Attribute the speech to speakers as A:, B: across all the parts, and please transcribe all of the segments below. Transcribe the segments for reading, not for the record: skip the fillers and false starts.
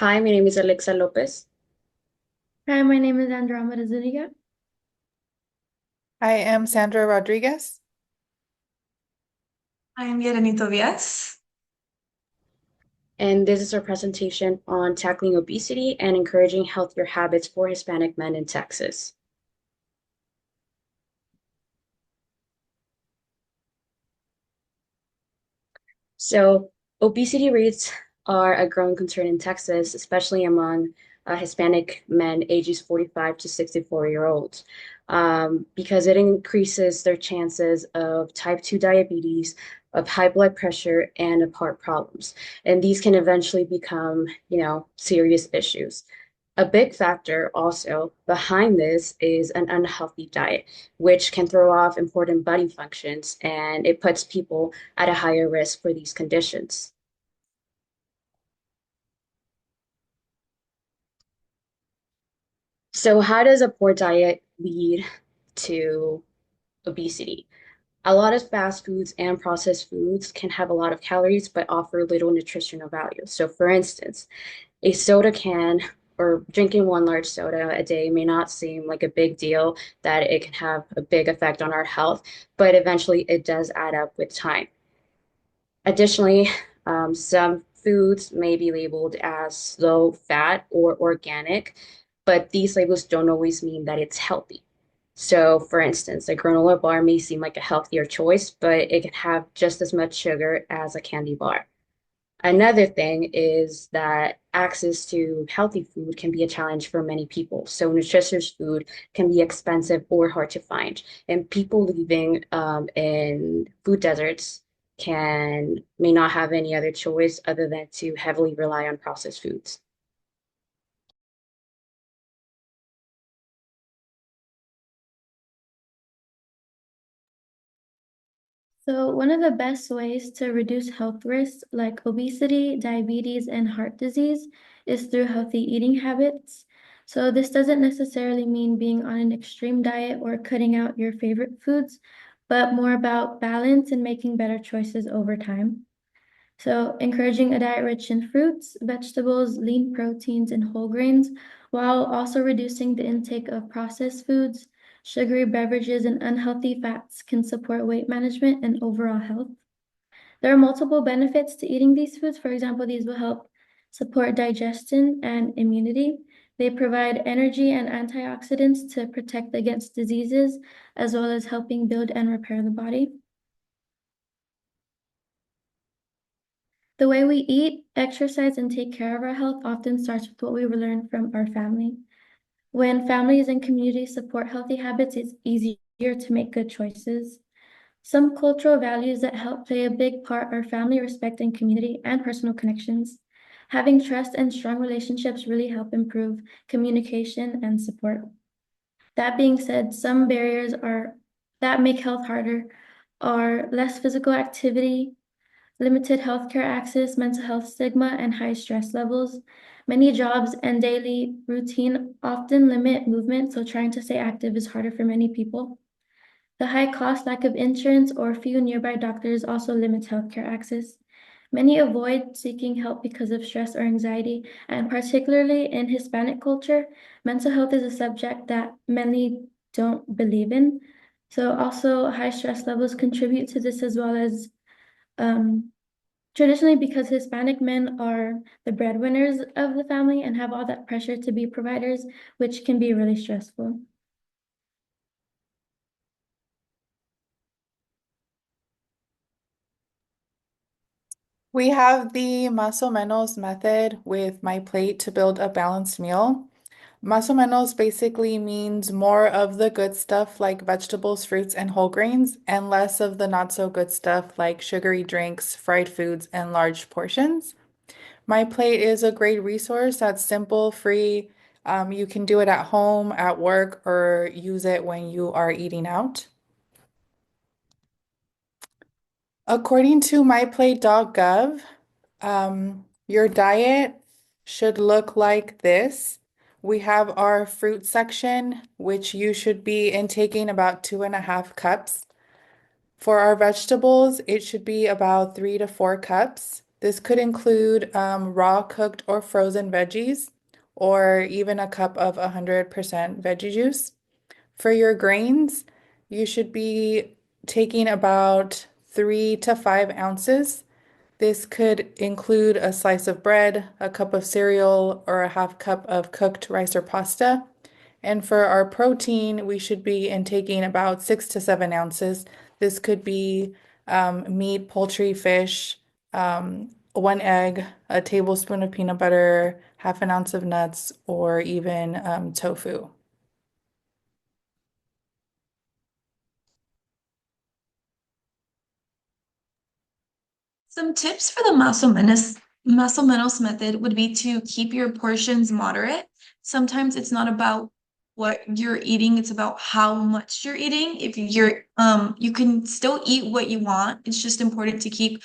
A: Hi, my name is Alexa Lopez.
B: Hi, my name is Andromeda Zuniga.
C: I am Sandra Rodriguez.
D: I'm Yereni Tobias.
A: And this is our presentation on tackling obesity and encouraging healthier habits for Hispanic men in Texas. So, obesity rates are a growing concern in Texas, especially among Hispanic men ages 45 to 64-year-olds, because it increases their chances of type 2 diabetes, of high blood pressure, and of heart problems. And these can eventually become, serious issues. A big factor also behind this is an unhealthy diet, which can throw off important body functions, and it puts people at a higher risk for these conditions. So, how does a poor diet lead to obesity? A lot of fast foods and processed foods can have a lot of calories but offer little nutritional value. So, for instance, a soda can or drinking one large soda a day may not seem like a big deal, that it can have a big effect on our health, but eventually it does add up with time. Additionally, some foods may be labeled as low fat or organic, but these labels don't always mean that it's healthy. So, for instance, a granola bar may seem like a healthier choice, but it can have just as much sugar as a candy bar. Another thing is that access to healthy food can be a challenge for many people. So nutritious food can be expensive or hard to find. And people living in food deserts may not have any other choice other than to heavily rely on processed foods.
B: So, one of the best ways to reduce health risks like obesity, diabetes, and heart disease is through healthy eating habits. So, this doesn't necessarily mean being on an extreme diet or cutting out your favorite foods, but more about balance and making better choices over time. So, encouraging a diet rich in fruits, vegetables, lean proteins, and whole grains, while also reducing the intake of processed foods, sugary beverages, and unhealthy fats can support weight management and overall health. There are multiple benefits to eating these foods. For example, these will help support digestion and immunity. They provide energy and antioxidants to protect against diseases, as well as helping build and repair the body. The way we eat, exercise, and take care of our health often starts with what we learn from our family. When families and communities support healthy habits, it's easier to make good choices. Some cultural values that help play a big part are family respect and community and personal connections. Having trust and strong relationships really help improve communication and support. That being said, some barriers are that make health harder are less physical activity, limited healthcare access, mental health stigma, and high stress levels. Many jobs and daily routine often limit movement, so trying to stay active is harder for many people. The high cost, lack of insurance, or few nearby doctors also limits healthcare access. Many avoid seeking help because of stress or anxiety, and particularly in Hispanic culture, mental health is a subject that many don't believe in. So also high stress levels contribute to this as well as um, traditionally, because Hispanic men are the breadwinners of the family and have all that pressure to be providers, which can be really stressful.
C: We have the más o menos method with my plate to build a balanced meal. Más o menos basically means more of the good stuff like vegetables, fruits, and whole grains, and less of the not so good stuff like sugary drinks, fried foods, and large portions. My plate is a great resource that's simple, free. You can do it at home, at work, or use it when you are eating out. According to myplate.gov, your diet should look like this. We have our fruit section, which you should be intaking about 2.5 cups. For our vegetables, it should be about 3 to 4 cups. This could include raw, cooked, or frozen veggies, or even a cup of 100% veggie juice. For your grains, you should be taking about 3 to 5 ounces. This could include a slice of bread, a cup of cereal, or a half cup of cooked rice or pasta. And for our protein, we should be intaking about 6 to 7 ounces. This could be meat, poultry, fish, 1 egg, a tablespoon of peanut butter, half an ounce of nuts, or even tofu.
D: Some tips for the muscle menos method would be to keep your portions moderate. Sometimes it's not about what you're eating, it's about how much you're eating. If you're you can still eat what you want. It's just important to keep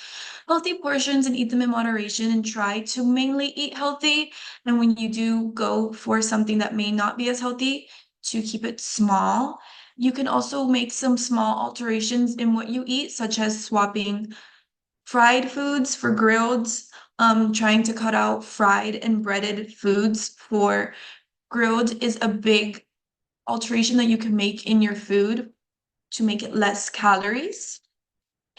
D: healthy portions and eat them in moderation and try to mainly eat healthy. And when you do go for something that may not be as healthy, to keep it small. You can also make some small alterations in what you eat, such as swapping fried foods for grilled, trying to cut out fried and breaded foods for grilled is a big alteration that you can make in your food to make it less calories.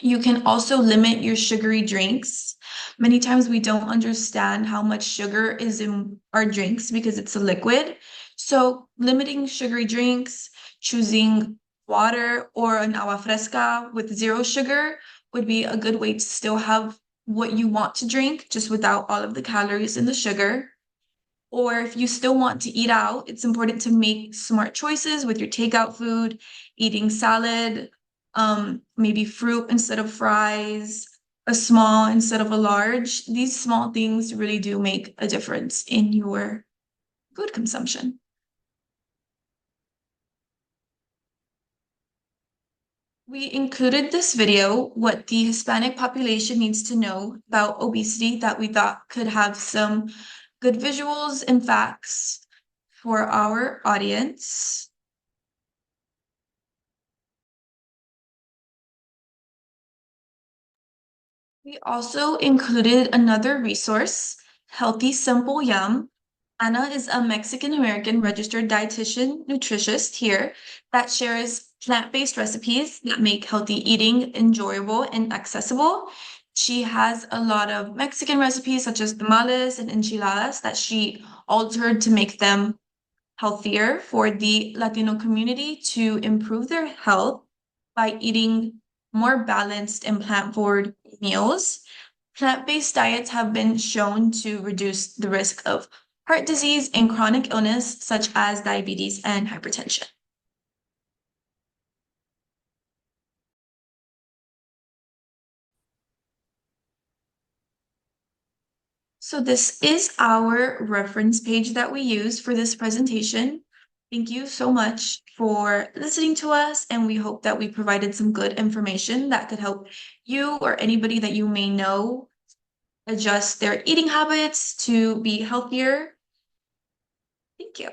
D: You can also limit your sugary drinks. Many times we don't understand how much sugar is in our drinks because it's a liquid. So limiting sugary drinks, choosing water or an agua fresca with zero sugar would be a good way to still have what you want to drink, just without all of the calories and the sugar. Or if you still want to eat out, it's important to make smart choices with your takeout food, eating salad, maybe fruit instead of fries, a small instead of a large. These small things really do make a difference in your food consumption. We included this video, what the Hispanic population needs to know about obesity, that we thought could have some good visuals and facts for our audience. We also included another resource, Healthy Simple Yum. Anna is a Mexican American registered dietitian nutritionist here that shares plant-based recipes that make healthy eating enjoyable and accessible. She has a lot of Mexican recipes such as tamales and enchiladas that she altered to make them healthier for the Latino community to improve their health by eating more balanced and plant-forward meals. Plant-based diets have been shown to reduce the risk of heart disease and chronic illness such as diabetes and hypertension. So this is our reference page that we use for this presentation. Thank you so much for listening to us, and we hope that we provided some good information that could help you or anybody that you may know adjust their eating habits to be healthier. Thank you.